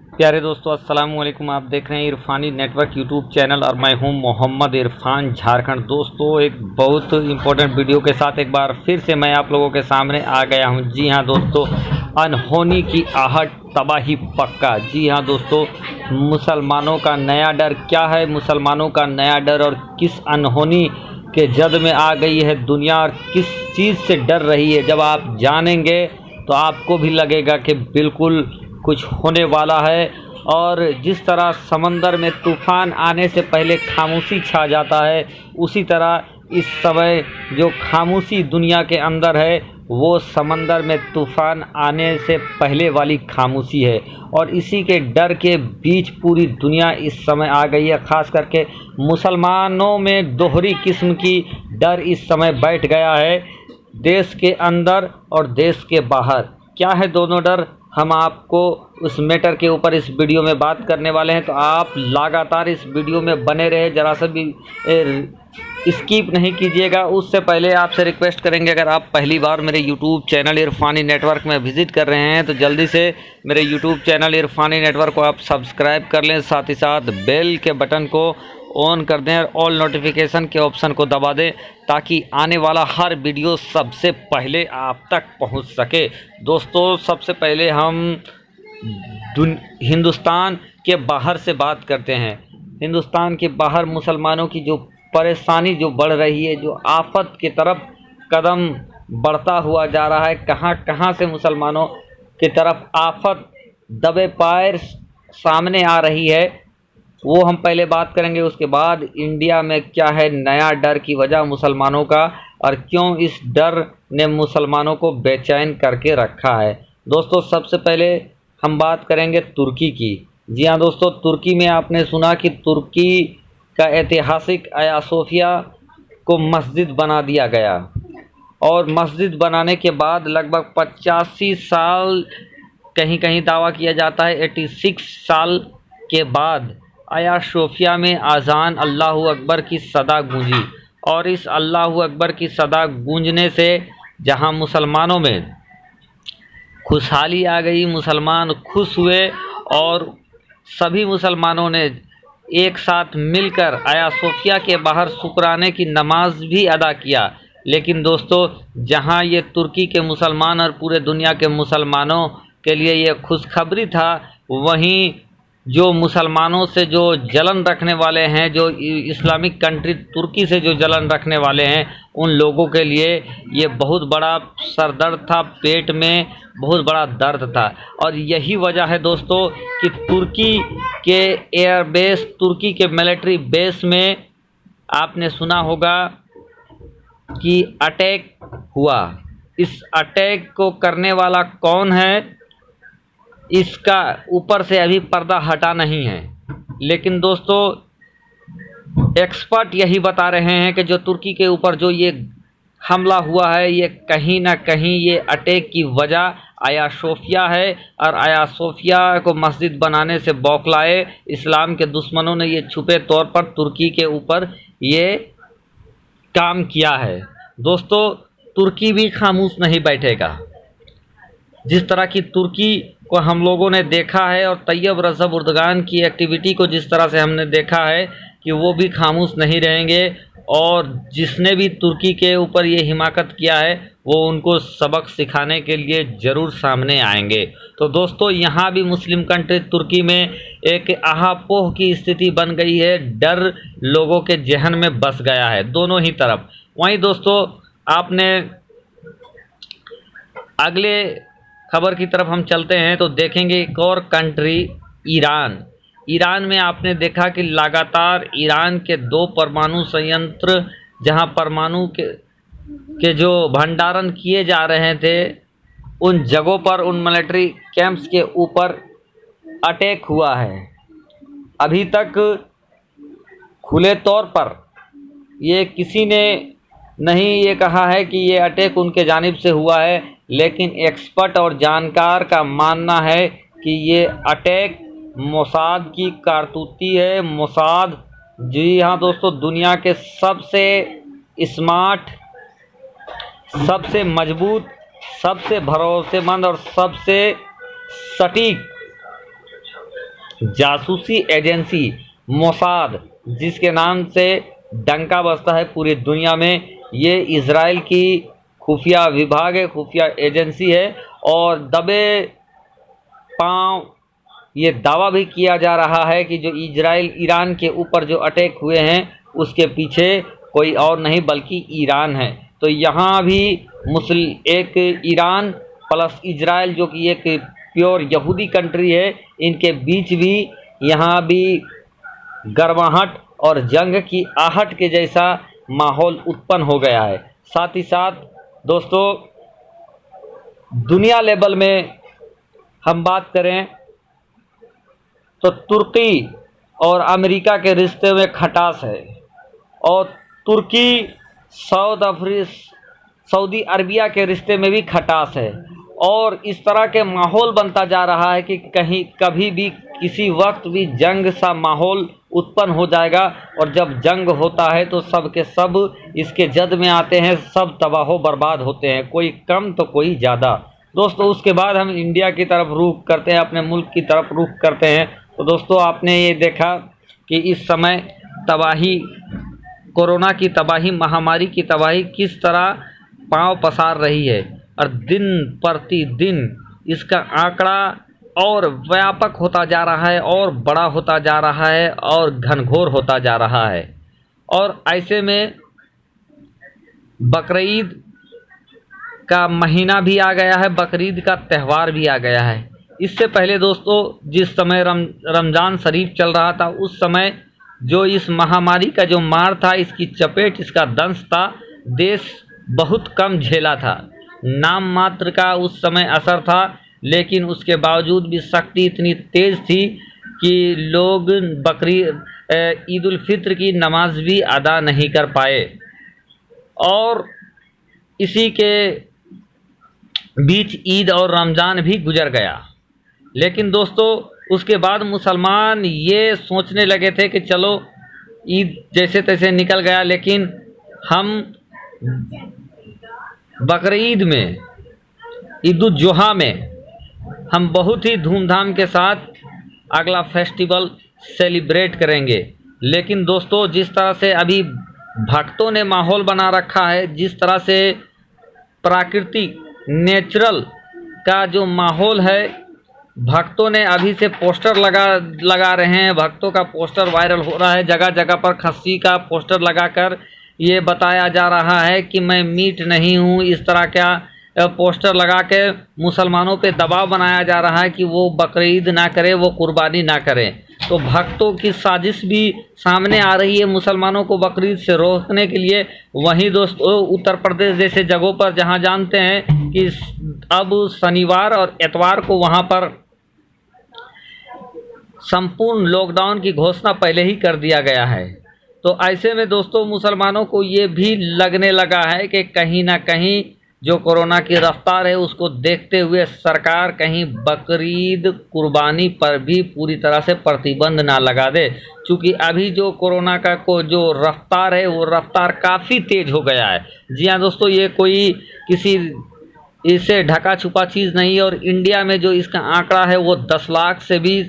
प्यारे दोस्तों, अस्सलाम वालेकुम। आप देख रहे हैं इरफानी नेटवर्क यूट्यूब चैनल और मैं हूं मोहम्मद इरफान झारखंड। दोस्तों, एक बहुत इंपॉर्टेंट वीडियो के साथ एक बार फिर से मैं आप लोगों के सामने आ गया हूं। जी हां दोस्तों, अनहोनी की आहट, तबाही पक्का। जी हां दोस्तों, मुसलमानों का नया डर क्या है, मुसलमानों का नया डर और किस अनहोनी के जद में आ गई है दुनिया और किस चीज़ से डर रही है। जब आप जानेंगे तो आपको भी लगेगा कि बिल्कुल कुछ होने वाला है। और जिस तरह समंदर में तूफ़ान आने से पहले खामोशी छा जाता है, उसी तरह इस समय जो खामोशी दुनिया के अंदर है वो समंदर में तूफ़ान आने से पहले वाली खामोशी है। और इसी के डर के बीच पूरी दुनिया इस समय आ गई है। ख़ास करके मुसलमानों में दोहरी किस्म की डर इस समय बैठ गया है, देश के अंदर और देश के बाहर। क्या है दोनों डर, हम आपको उस मैटर के ऊपर इस वीडियो में बात करने वाले हैं। तो आप लगातार इस वीडियो में बने रहे, ज़रा सा भी स्किप नहीं कीजिएगा। उससे पहले आपसे रिक्वेस्ट करेंगे, अगर आप पहली बार मेरे यूट्यूब चैनल इरफानी नेटवर्क में विज़िट कर रहे हैं तो जल्दी से मेरे यूट्यूब चैनल इरफानी नेटवर्क को आप सब्सक्राइब कर लें, साथ ही साथ बेल के बटन को ऑन कर दें और ऑल नोटिफिकेशन के ऑप्शन को दबा दें, ताकि आने वाला हर वीडियो सबसे पहले आप तक पहुंच सके। दोस्तों, सबसे पहले हम हिंदुस्तान के बाहर से बात करते हैं। हिंदुस्तान के बाहर मुसलमानों की जो परेशानी जो बढ़ रही है, जो आफत की तरफ कदम बढ़ता हुआ जा रहा है, कहां कहां से मुसलमानों की तरफ आफत दबे पैर सामने आ रही है, वो हम पहले बात करेंगे। उसके बाद इंडिया में क्या है नया डर की वजह मुसलमानों का, और क्यों इस डर ने मुसलमानों को बेचैन करके रखा है। दोस्तों, सबसे पहले हम बात करेंगे तुर्की की। जी हाँ दोस्तों, तुर्की में आपने सुना कि तुर्की का ऐतिहासिक आया सोफिया को मस्जिद बना दिया गया, और मस्जिद बनाने के बाद लगभग 85 साल, कहीं कहीं दावा किया जाता है 86 साल के बाद आया सोफिया में आज़ान अल्लाहु अकबर की सदा गूंजी। और इस अल्लाहु अकबर की सदा गूंजने से जहां मुसलमानों में खुशहाली आ गई, मुसलमान खुश हुए और सभी मुसलमानों ने एक साथ मिलकर आया सोफिया के बाहर शुक्राने की नमाज भी अदा किया। लेकिन दोस्तों, जहां ये तुर्की के मुसलमान और पूरे दुनिया के मुसलमानों के लिए ये खुशखबरी था, वहीं जो मुसलमानों से जो जलन रखने वाले हैं, जो इस्लामिक कंट्री तुर्की से जो जलन रखने वाले हैं, उन लोगों के लिए ये बहुत बड़ा सरदर्द था, पेट में बहुत बड़ा दर्द था। और यही वजह है दोस्तों कि तुर्की के एयरबेस, तुर्की के मिलिट्री बेस में आपने सुना होगा कि अटैक हुआ। इस अटैक को करने वाला कौन है, इसका ऊपर से अभी पर्दा हटा नहीं है। लेकिन दोस्तों, एक्सपर्ट यही बता रहे हैं कि जो तुर्की के ऊपर जो ये हमला हुआ है, ये कहीं ना कहीं ये अटैक की वजह आया सोफिया है। और आया सोफिया को मस्जिद बनाने से बौखलाए इस्लाम के दुश्मनों ने ये छुपे तौर पर तुर्की के ऊपर ये काम किया है। दोस्तों, तुर्की भी खामोश नहीं बैठेगा। जिस तरह की तुर्की को हम लोगों ने देखा है और तैयब रजब उर्दगान की एक्टिविटी को जिस तरह से हमने देखा है कि वो भी खामोश नहीं रहेंगे, और जिसने भी तुर्की के ऊपर ये हिमाकत किया है वो उनको सबक सिखाने के लिए ज़रूर सामने आएंगे। तो दोस्तों, यहाँ भी मुस्लिम कंट्री तुर्की में एक आहापोह की स्थिति बन गई है, डर लोगों के जहन में बस गया है दोनों ही तरफ। वहीं दोस्तों, आपने अगले खबर की तरफ हम चलते हैं तो देखेंगे एक और कंट्री, ईरान। ईरान में आपने देखा कि लगातार ईरान के 2 परमाणु संयंत्र, जहां परमाणु के जो भंडारण किए जा रहे थे, उन जगहों पर, उन मिलिट्री कैंप्स के ऊपर अटैक हुआ है। अभी तक खुले तौर पर ये किसी ने नहीं ये कहा है कि ये अटैक उनके जानिब से हुआ है, लेकिन एक्सपर्ट और जानकार का मानना है कि ये अटैक मोसाद की कारतूती है। मोसाद, जी हाँ दोस्तों, दुनिया के सबसे स्मार्ट, सबसे मजबूत, सबसे भरोसेमंद और सबसे सटीक जासूसी एजेंसी मोसाद, जिसके नाम से डंका बजता है पूरी दुनिया में, ये इजराइल की खुफिया विभाग है, खुफिया एजेंसी है। और दबे पांव ये दावा भी किया जा रहा है कि जो इजराइल ईरान के ऊपर जो अटैक हुए हैं उसके पीछे कोई और नहीं बल्कि ईरान है। तो यहाँ भी एक ईरान प्लस इजराइल जो कि एक प्योर यहूदी कंट्री है, इनके बीच भी यहाँ भी गर्माहट और जंग की आहट के जैसा माहौल उत्पन्न हो गया है। साथ ही साथ दोस्तों दुनिया लेवल में हम बात करें तो तुर्की और अमेरिका के रिश्ते में खटास है, और तुर्की सऊदी अरबिया के रिश्ते में भी खटास है। और इस तरह के माहौल बनता जा रहा है कि कहीं कभी भी किसी वक्त भी जंग सा माहौल उत्पन्न हो जाएगा, और जब जंग होता है तो सब के सब इसके जद में आते हैं, सब तबाह बर्बाद होते हैं, कोई कम तो कोई ज़्यादा। दोस्तों उसके बाद हम इंडिया की तरफ रुख करते हैं, अपने मुल्क की तरफ रुख करते हैं। तो दोस्तों आपने ये देखा कि इस समय तबाही, कोरोना की तबाही, महामारी की तबाही किस तरह पांव पसार रही है, और दिन प्रतिदिन इसका आंकड़ा और व्यापक होता जा रहा है, और बड़ा होता जा रहा है, और घनघोर होता जा रहा है। और ऐसे में बकरीद का महीना भी आ गया है, बकरीद का त्यौहार भी आ गया है। इससे पहले दोस्तों जिस समय रमज़ान शरीफ चल रहा था, उस समय जो इस महामारी का जो मार था, इसकी चपेट, इसका दंश था, देश बहुत कम झेला था, नाम मात्र का उस समय असर था। लेकिन उसके बावजूद भी शक्ति इतनी तेज़ थी कि लोग ईद उल फित्र की नमाज भी अदा नहीं कर पाए। और इसी के बीच ईद और रमज़ान भी गुजर गया। लेकिन दोस्तों उसके बाद मुसलमान ये सोचने लगे थे कि चलो ईद जैसे तैसे निकल गया, लेकिन हम बकरीद में, ईद उल जुहा में हम बहुत ही धूमधाम के साथ अगला फेस्टिवल सेलिब्रेट करेंगे। लेकिन दोस्तों जिस तरह से अभी भक्तों ने माहौल बना रखा है, जिस तरह से प्राकृतिक नेचुरल का जो माहौल है, भक्तों ने अभी से पोस्टर लगा रहे हैं, भक्तों का पोस्टर वायरल हो रहा है, जगह जगह पर खस्सी का पोस्टर लगाकर ये बताया जा रहा है कि मैं मीट नहीं हूँ। इस तरह का पोस्टर लगा के मुसलमानों पे दबाव बनाया जा रहा है कि वो बकरीद ना करें, वो कुर्बानी ना करें। तो भक्तों की साजिश भी सामने आ रही है मुसलमानों को बकरीद से रोकने के लिए। वहीं दोस्तों उत्तर प्रदेश जैसे जगहों पर जहां जानते हैं कि अब शनिवार और इतवार को वहां पर संपूर्ण लॉकडाउन की घोषणा पहले ही कर दिया गया है। तो ऐसे में दोस्तों मुसलमानों को ये भी लगने लगा है कि कहीं ना कहीं जो कोरोना की रफ्तार है उसको देखते हुए सरकार कहीं बकरीद कुर्बानी पर भी पूरी तरह से प्रतिबंध ना लगा दे, क्योंकि अभी जो कोरोना का जो रफ्तार है वो रफ्तार काफ़ी तेज़ हो गया है। जी हाँ दोस्तों, ये कोई किसी इससे ढका छुपा चीज़ नहीं है, और इंडिया में जो इसका आंकड़ा है वो 10 लाख से भी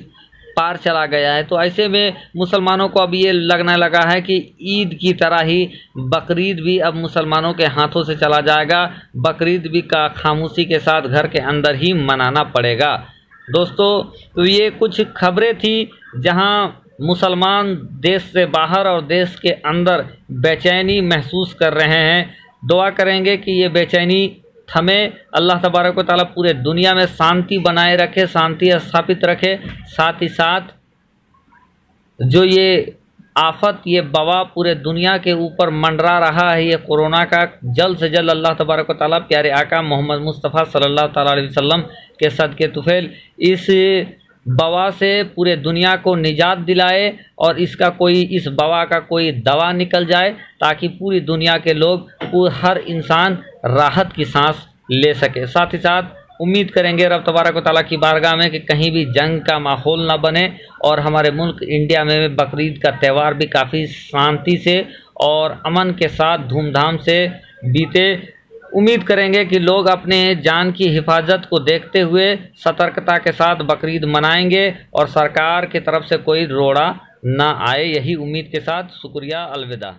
पार चला गया है। तो ऐसे में मुसलमानों को अब ये लगने लगा है कि ईद की तरह ही बकरीद भी अब मुसलमानों के हाथों से चला जाएगा, बकरीद भी का खामोशी के साथ घर के अंदर ही मनाना पड़ेगा। दोस्तों तो ये कुछ खबरें थी जहां मुसलमान देश से बाहर और देश के अंदर बेचैनी महसूस कर रहे हैं। दुआ करेंगे कि ये बेचैनी थमे, अल्लाह तबारक व तआला पूरे दुनिया में शांति बनाए रखे, शांति स्थापित रखे। साथ ही साथ जो ये आफत, ये बवा पूरे दुनिया के ऊपर मंडरा रहा है, ये कोरोना का, जल्द से जल्द अल्लाह तबारक व तआला प्यारे आका मोहम्मद मुस्तफ़ा सल्लल्लाहु तआला अलैहि वसल्लम के सदके तुफैल इस बवा से पूरे दुनिया को निजात दिलाए, और इसका कोई, इस बवा का कोई दवा निकल जाए, ताकि पूरी दुनिया के लोग, हर इंसान राहत की सांस ले सके। साथ ही साथ उम्मीद करेंगे रब तबारक व तआला की बारगाह में कि कहीं भी जंग का माहौल ना बने, और हमारे मुल्क इंडिया में बकरीद का त्यौहार भी काफ़ी शांति से और अमन के साथ धूमधाम से बीते। उम्मीद करेंगे कि लोग अपने जान की हिफाजत को देखते हुए सतर्कता के साथ बकरीद मनाएंगे और सरकार की तरफ से कोई रोड़ा ना आए। यही उम्मीद के साथ शुक्रिया, अलविदा।